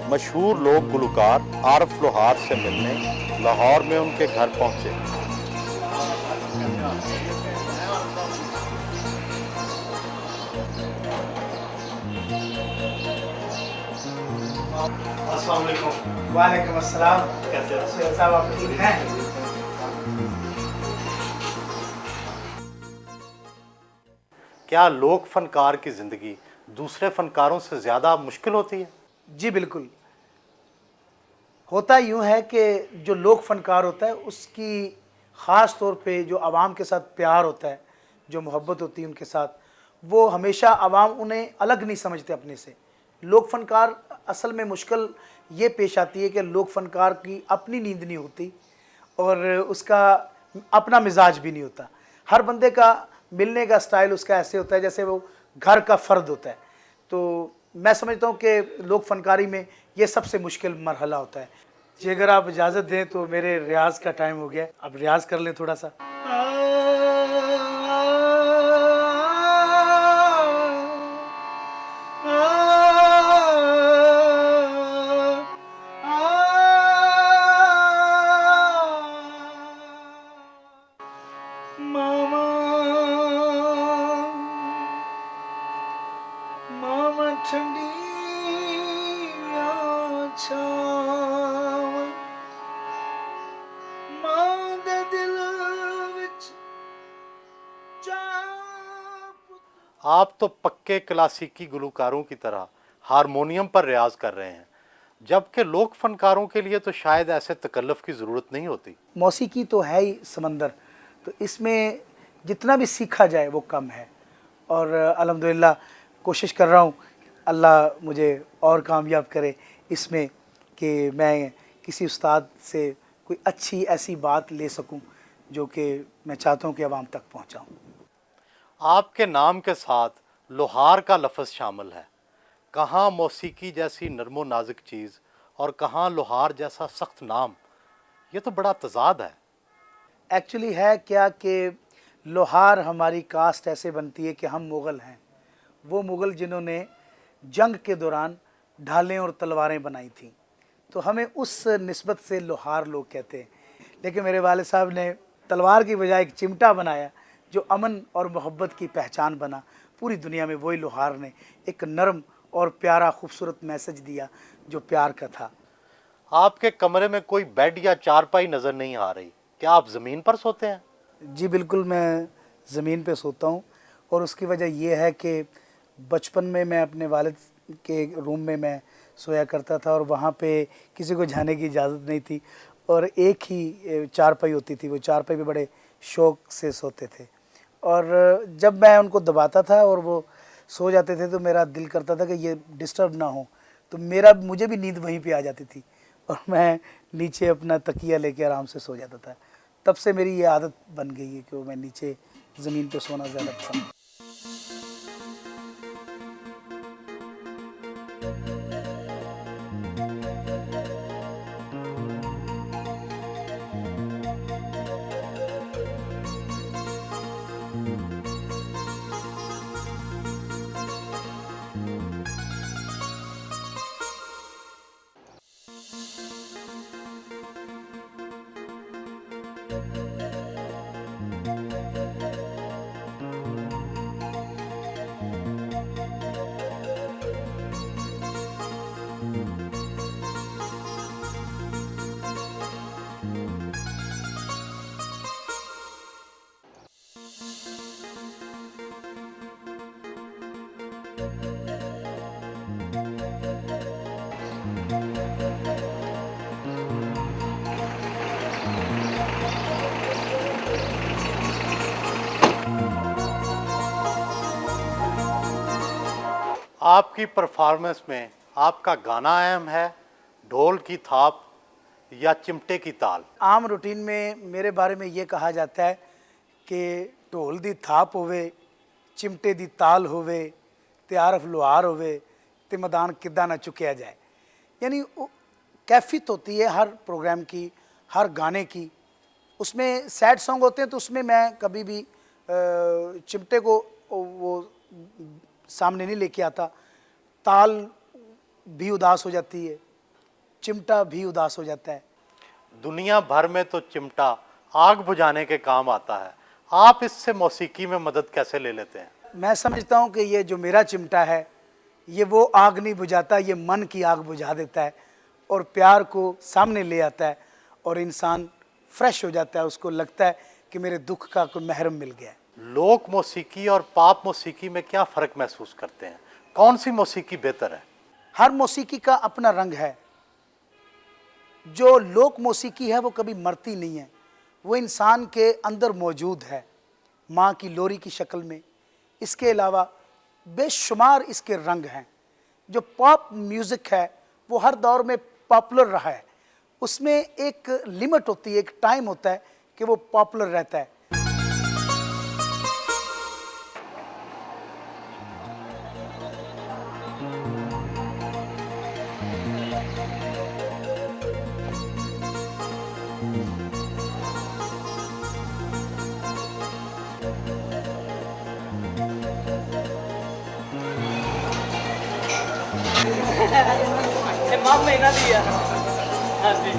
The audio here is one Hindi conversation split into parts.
मशहूर लोक गुलकार आरफ लोहार से मिलने लाहौर में उनके घर पहुंचे। अस्सलाम वालेकुम। वालेकुम अस्सलाम। कैसे हो? सैयद साहब आप ठीक हैं? क्या लोक फनकार की जिंदगी दूसरे फनकारों से ज्यादा मुश्किल होती है? जी बिल्कुल। होता यूँ है कि जो लोक फनकार होता है उसकी ख़ास तौर पे जो आवाम के साथ प्यार होता है, जो मोहब्बत होती है उनके साथ, वो हमेशा आवाम उन्हें अलग नहीं समझते अपने से। लोक फनकार असल में मुश्किल ये पेश आती है कि लोक फनकार की अपनी नींद नहीं होती और उसका अपना मिजाज भी नहीं होता। हर बंदे का मिलने का स्टाइल उसका ऐसे होता है जैसे वो घर का फ़र्द होता है। तो मैं समझता हूँ कि लोक फनकारी में ये सबसे मुश्किल मरहला होता है। जी अगर आप इजाज़त दें तो मेरे रियाज़ का टाइम हो गया, अब रियाज़ कर लें थोड़ा सा। मामा मामा ठंडी छाव मां दे दिल विच चाप। आप तो पक्के क्लासिकी गुलकारों की तरह हारमोनियम पर रियाज कर रहे हैं, जबकि लोक फनकारों के लिए तो शायद ऐसे तकल्लुफ़ की ज़रूरत नहीं होती। मौसीकी तो है ही समंदर, तो इसमें जितना भी सीखा जाए वो कम है और अल्हम्दुलिल्लाह कोशिश कर रहा हूँ अल्लाह मुझे और कामयाब करे इसमें कि मैं किसी उस्ताद से कोई अच्छी ऐसी बात ले सकूँ जो कि मैं चाहता हूँ कि आवाम तक पहुँचाऊँ। आपके नाम के साथ लोहार का लफ्ज़ शामिल है। कहाँ मौसीकी जैसी नरमो नाजुक चीज़ और कहाँ लोहार जैसा सख्त नाम, ये तो बड़ा तज़ाद है। एक्चुअली है क्या कि लोहार हमारी कास्ट ऐसे बनती है कि हम मुग़ल हैं, वो मुग़ल जिन्होंने जंग के दौरान ढालें और तलवारें बनाई थीं, तो हमें उस निस्बत से लोहार लोग कहते हैं। लेकिन मेरे वालिद साहब ने तलवार की बजाय एक चिमटा बनाया जो अमन और मोहब्बत की पहचान बना। पूरी दुनिया में वही लोहार ने एक नरम और प्यारा खूबसूरत मैसेज दिया जो प्यार का था। आपके कमरे में कोई बेड या चारपाई नज़र नहीं आ रही, क्या आप ज़मीन पर सोते हैं? जी बिल्कुल, मैं ज़मीन पे सोता हूँ और उसकी वजह ये है कि बचपन में मैं अपने वालिद के रूम में मैं सोया करता था और वहाँ पे किसी को जाने की इजाज़त नहीं थी और एक ही चारपाई होती थी, वो चारपाई पे बड़े शौक़ से सोते थे और जब मैं उनको दबाता था और वो सो जाते थे तो मेरा दिल करता था कि ये डिस्टर्ब ना हो, तो मुझे भी नींद वहीं पे आ जाती थी और मैं नीचे अपना तकिया लेके आराम से सो जाता था। तब से मेरी ये आदत बन गई है कि वो मैं नीचे ज़मीन पे सोना ज़्यादा पसंद। आपकी परफॉर्मेंस में आपका गाना अहम है, ढोल की थाप या चिमटे की ताल? आम रूटीन में मेरे बारे में ये कहा जाता है कि ढोल दी थाप होवे चिमटे दी ताल होवे ते आरफ लोहार होवे ते मैदान किद्दां ना चुकया जाए। यानी कैफियत होती है हर प्रोग्राम की, हर गाने की। उसमें सैड सॉन्ग होते हैं तो उसमें मैं कभी भी चिमटे को वो सामने नहीं लेके आता। ताल भी उदास हो जाती है, चिमटा भी उदास हो जाता है। दुनिया भर में तो चिमटा आग बुझाने के काम आता है, आप इससे मौसीकी में मदद कैसे ले लेते हैं? मैं समझता हूँ कि ये जो मेरा चिमटा है ये वो आग नहीं बुझाता, ये मन की आग बुझा देता है और प्यार को सामने ले आता है और इंसान फ्रेश हो जाता है। उसको लगता है कि मेरे दुख का कोई महरम मिल गया है। लोक मौसीकी और पाप मौसीकी में क्या फ़र्क महसूस करते हैं? कौन सी मौसीकी बेहतर है? हर मौसीकी का अपना रंग है। जो लोक मौसीकी है वो कभी मरती नहीं है, वो इंसान के अंदर मौजूद है माँ की लोरी की शक्ल में। इसके अलावा बेशुमार इसके रंग हैं। जो पॉप म्यूज़िक है वो हर दौर में पॉपुलर रहा है। उसमें एक लिमिट होती है, एक टाइम होता है कि वो पॉपुलर रहता है। माम महीना दिया। हाँ जी।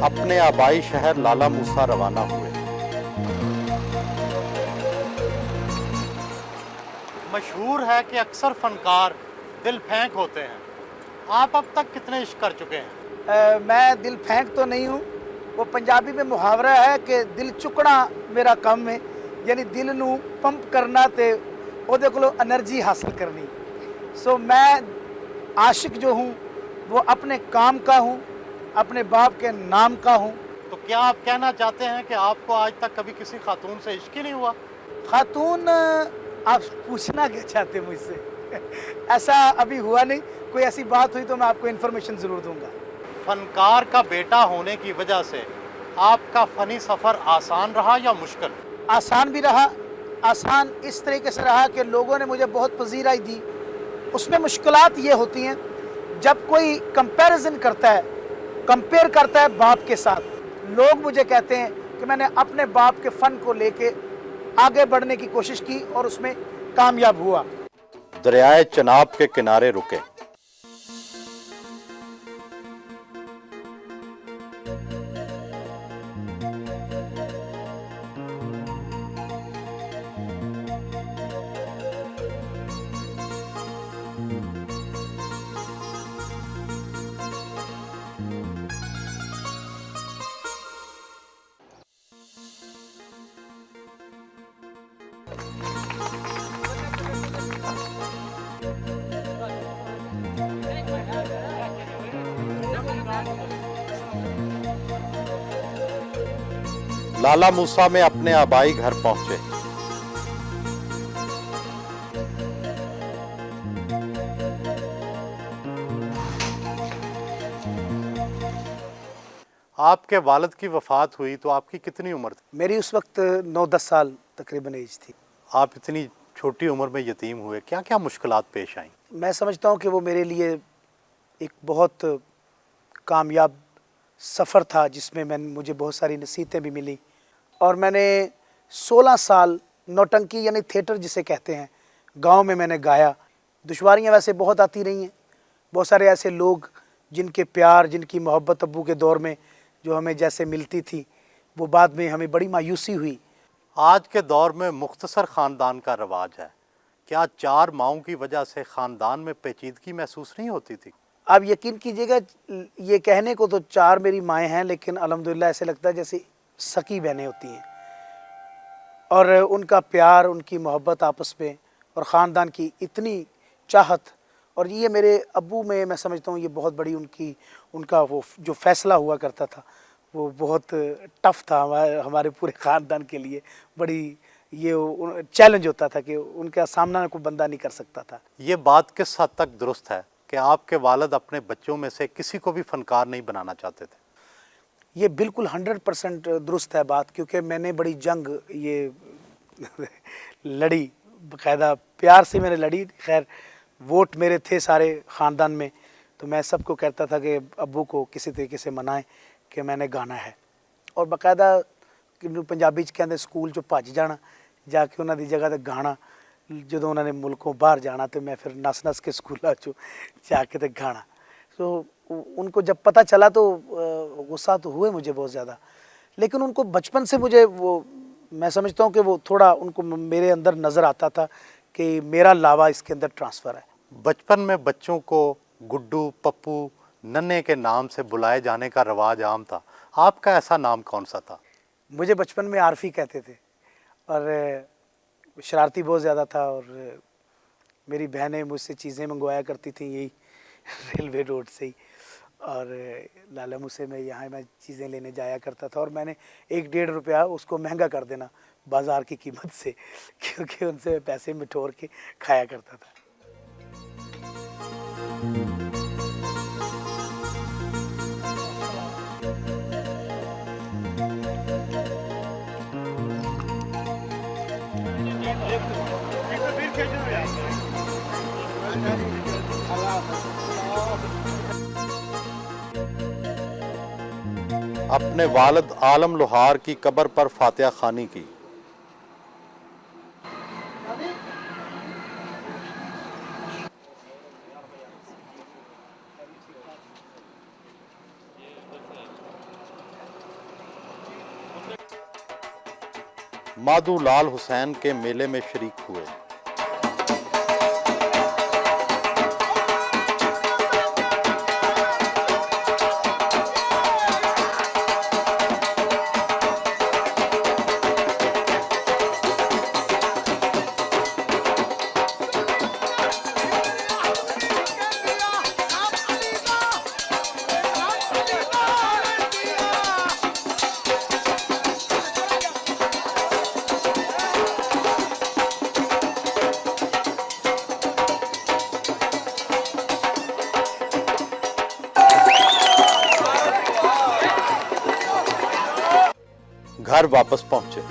अपने आबाई शहर लाला मूसा रवाना हुए। मशहूर है कि अक्सर फनकार दिल फेंक होते हैं, आप अब तक कितने इश्क कर चुके हैं? मैं दिल फेंक तो नहीं हूँ। वो पंजाबी में मुहावरा है कि दिल चुकना मेरा काम है, यानी दिल नू पंप करना ते ओदे कोलों एनर्जी हासिल करनी। सो मैं आशिक जो हूँ वो अपने काम का हूँ, अपने बाप के नाम का हूँ। तो क्या आप कहना चाहते हैं कि आपको आज तक कभी किसी खातून से इश्क ही नहीं हुआ? खातून आप पूछना क्या चाहते हैं मुझसे? ऐसा अभी हुआ नहीं। कोई ऐसी बात हुई तो मैं आपको इन्फॉर्मेशन ज़रूर दूंगा। फनकार का बेटा होने की वजह से आपका फनी सफ़र आसान रहा या मुश्किल? आसान भी रहा। आसान इस तरीके से रहा कि लोगों ने मुझे बहुत पजीराई दी। उसमें मुश्किलात ये होती हैं जब कोई कंपैरिजन करता है, कंपेयर करता है बाप के साथ। लोग मुझे कहते हैं कि मैंने अपने बाप के फ़न को लेके आगे बढ़ने की कोशिश की और उसमें कामयाब हुआ। दरियाए चनाब के किनारे रुके। लाला मूसा में अपने आबाई घर पहुंचे। आपके वालिद की वफ़ात हुई तो आपकी कितनी उम्र थी? मेरी उस वक्त 9-10 साल तकरीबन एज थी। आप इतनी छोटी उम्र में यतीम हुए, क्या क्या मुश्किलात पेश आईं? मैं समझता हूँ कि वो मेरे लिए एक बहुत कामयाब सफ़र था जिसमें मुझे बहुत सारी नसीहतें भी मिली। और मैंने 16 साल नौटंकी यानी थिएटर जिसे कहते हैं, गांव में मैंने गाया। दुश्वारियाँ वैसे बहुत आती रही हैं। बहुत सारे ऐसे लोग जिनके प्यार, जिनकी मोहब्बत अब्बू के दौर में जो हमें जैसे मिलती थी, वो बाद में हमें बड़ी मायूसी हुई। आज के दौर में मुख्तसर ख़ानदान का रवाज है, क्या 4 माओं की वजह से ख़ानदान में पेचीदगी महसूस नहीं होती थी? आप यकीन कीजिएगा, ये कहने को तो 4 मेरी माएँ हैं, लेकिन अल्हम्दुलिल्लाह ऐसे लगता है जैसे सकी बहनें होती हैं। और उनका प्यार, उनकी मोहब्बत आपस में और ख़ानदान की इतनी चाहत, और ये मेरे अब्बू में मैं समझता हूँ ये बहुत बड़ी उनका वो जो फ़ैसला हुआ करता था वो बहुत टफ था हमारे पूरे ख़ानदान के लिए। बड़ी ये चैलेंज होता था कि उनका सामना कोई बंदा नहीं कर सकता था। ये बात किस हद तक दुरुस्त है कि आपके वालिद अपने बच्चों में से किसी को भी फ़नकार नहीं बनाना चाहते थे? ये बिल्कुल 100% दुरुस्त है बात, क्योंकि मैंने बड़ी जंग ये लड़ी, बाकायदा प्यार से मैंने लड़ी। खैर वोट मेरे थे सारे ख़ानदान में, तो मैं सबको कहता था कि अब्बू को किसी तरीके से मनाएं कि मैंने गाना है। और बाकायदा पंजाबी च कहते स्कूल चो भज जाना, जाके उन्हों की जगह ते गाना। जो उन्होंने मुल्कों बाहर जाना तो मैं फिर नस नस के स्कूलों चो जाके ते गाना। तो उनको जब पता चला तो गुस्सा तो हुए मुझे बहुत ज़्यादा, लेकिन उनको बचपन से मुझे वो, मैं समझता हूँ कि वो थोड़ा उनको मेरे अंदर नज़र आता था कि मेरा लावा इसके अंदर ट्रांसफ़र है। बचपन में बच्चों को गुड्डू, पप्पू, नन्हे के नाम से बुलाए जाने का रवाज आम था। आपका ऐसा नाम कौन सा था? मुझे बचपन में आरफी कहते थे, और शरारती बहुत ज़्यादा था। और मेरी बहनें मुझसे चीज़ें मंगवाया करती थी यही रेलवे रोड से ही, और लाला मुझसे मैं चीज़ें लेने जाया करता था। और मैंने 1-1.5 रुपया उसको महंगा कर देना बाज़ार की कीमत से, क्योंकि उनसे पैसे मिठोर के खाया करता था। अपने वालिद आलम लोहार की कब्र पर फातिहा खानी की। माधू लाल हुसैन के मेले में शरीक हुए। घर वापस पहुंचे।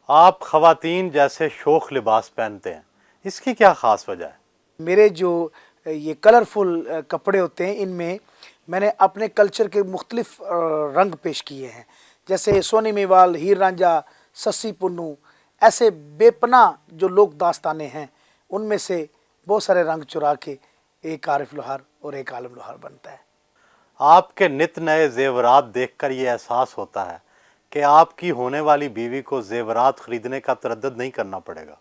आप ख़वातीन जैसे शोख लिबास पहनते हैं, इसकी क्या ख़ास वजह है? मेरे जो ये कलरफुल कपड़े होते हैं, इनमें मैंने अपने कल्चर के मुख्तलिफ रंग पेश किए हैं। जैसे सोनी मेवाल, हीर रांझा, सस्सी पुन्नू, ऐसे बेपनाह जो लोक दास्तानें हैं, उनमें से बहुत सारे रंग चुरा के एक आरिफ लोहार और एक आलम लोहार बनता है। आपके नित नए जेवरात देखकर ये एहसास होता है कि आपकी होने वाली बीवी को जेवरात ख़रीदने का तरद्दुद नहीं करना पड़ेगा।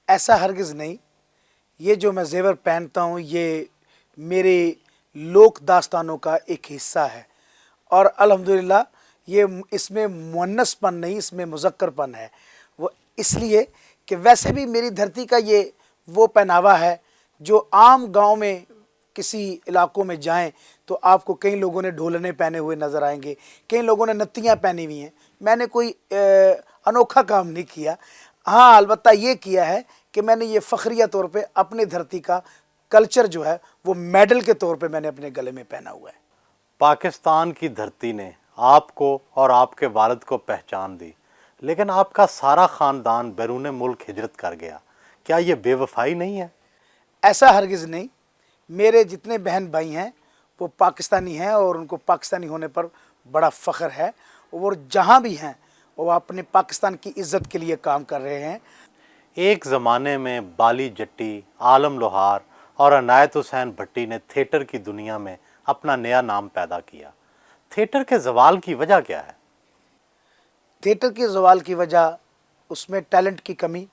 ऐसा हरगिज़ नहीं। ये जो मैं जेवर पहनता हूँ, ये मेरे लोक दास्तानों का एक हिस्सा है, और अल्हम्दुलिल्लाह ये इसमें मुअन्नसपन नहीं, इसमें मुज़क्करपन है। वो इसलिए कि वैसे भी मेरी धरती का ये वो पहनावा है जो आम गांव में किसी इलाकों में जाएं तो आपको कई लोगों ने ढोलने पहने हुए नज़र आएंगे, कई लोगों ने नत्तियाँ पहनी हुई हैं। मैंने कोई अनोखा काम नहीं किया। हाँ, अलबत्ता ये किया है कि मैंने ये फ़ख्रिया तौर पे अपनी धरती का कल्चर जो है वो मेडल के तौर पे मैंने अपने गले में पहना हुआ है। पाकिस्तान की धरती ने आपको और आपके वालिद को पहचान दी, लेकिन आपका सारा ख़ानदान बैरून मुल्क हिजरत कर गया। क्या ये बेवफाई नहीं है? ऐसा हरगिज़ नहीं। मेरे जितने बहन भाई हैं वो पाकिस्तानी हैं, और उनको पाकिस्तानी होने पर बड़ा फ़ख्र है, और जहाँ भी हैं वो अपने पाकिस्तान की इज़्ज़त के लिए काम कर रहे हैं। एक ज़माने में बाली जट्टी, आलम लोहार और अनायत हुसैन भट्टी ने थिएटर की दुनिया में अपना नया नाम पैदा किया। थिएटर के ज़वाल की वजह क्या है? थिएटर के ज़वाल की वजह उसमें टैलेंट की कमी,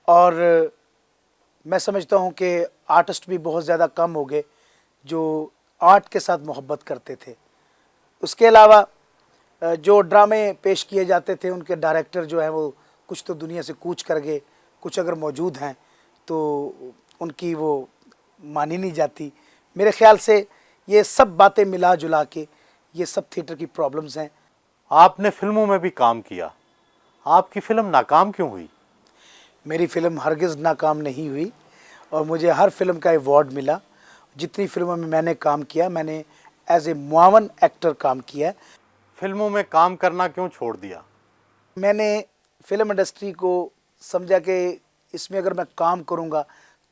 और मैं समझता हूँ कि आर्टिस्ट भी बहुत ज़्यादा कम हो गए जो आर्ट के साथ मोहब्बत करते थे। उसके अलावा जो ड्रामे पेश किए जाते थे उनके डायरेक्टर जो हैं वो कुछ तो दुनिया से कूच कर गए, कुछ अगर मौजूद हैं तो उनकी वो मानी नहीं जाती। मेरे ख्याल से ये सब बातें मिला जुला के ये सब थिएटर की प्रॉब्लम्स हैं। आपने फिल्मों में भी काम किया, आपकी फिल्म नाकाम क्यों हुई? मेरी फ़िल्म हरगिज़ नाकाम नहीं हुई और मुझे हर फिल्म का अवार्ड मिला। जितनी फिल्मों में मैंने काम किया, मैंने एज ए मुआवन एक्टर काम किया है। फिल्मों में काम करना क्यों छोड़ दिया? मैंने फिल्म इंडस्ट्री को समझा कि इसमें अगर मैं काम करूँगा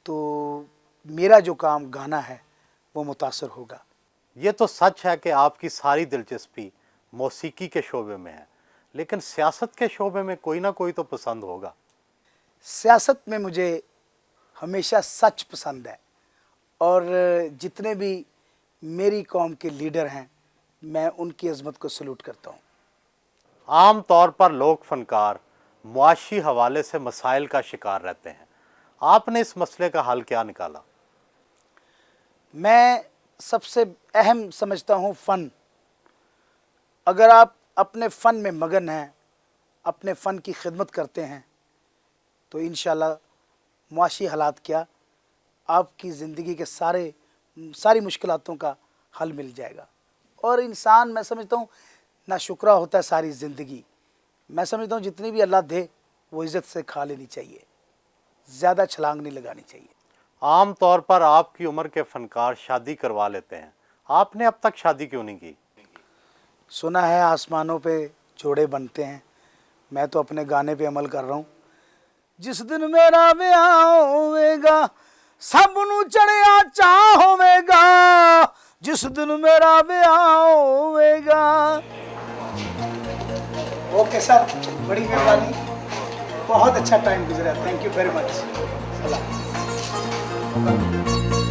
तो मेरा जो काम गाना है वो मुतासर होगा। ये तो सच है कि आपकी सारी दिलचस्पी मौसीकी के शोबे में है, लेकिन सियासत के शोबे में कोई ना कोई तो पसंद होगा। सियासत में मुझे हमेशा सच पसंद है, और जितने भी मेरी कौम के लीडर हैं मैं उनकी अज़मत को सलूट करता हूँ। आम तौर पर लोक फनकार मुआशी हवाले से मसाइल का शिकार रहते हैं, आपने इस मसले का हल क्या निकाला? मैं सबसे अहम समझता हूँ फ़न। अगर आप अपने फ़न में मगन हैं, अपने फ़न की खिदमत करते हैं तो इंशाल्लाह मुआशी हालात क्या, आपकी ज़िंदगी के सारी मुश्किलातों का हल मिल जाएगा। और इंसान, मैं समझता हूँ, नाशुक्रा होता है सारी ज़िंदगी। मैं समझता हूँ जितनी भी अल्लाह दे वो इज़्ज़त से खा लेनी चाहिए, ज़्यादा छलांग नहीं लगानी चाहिए। आम तौर पर आपकी उम्र के फनकार शादी करवा लेते हैं, आपने अब तक शादी क्यों नहीं की? सुना है आसमानों पे जोड़े बनते हैं, मैं तो अपने गाने पे अमल कर रहा हूँ। जिस दिन मेरा ब्याह होवेगा सब नू चढ़िया चाह होवेगा, जिस दिन मेरा ब्याह होवेगा। ओके सर, बड़ी मेहरबानी, बहुत अच्छा टाइम गुजरा, थैंक यू वेरी मच।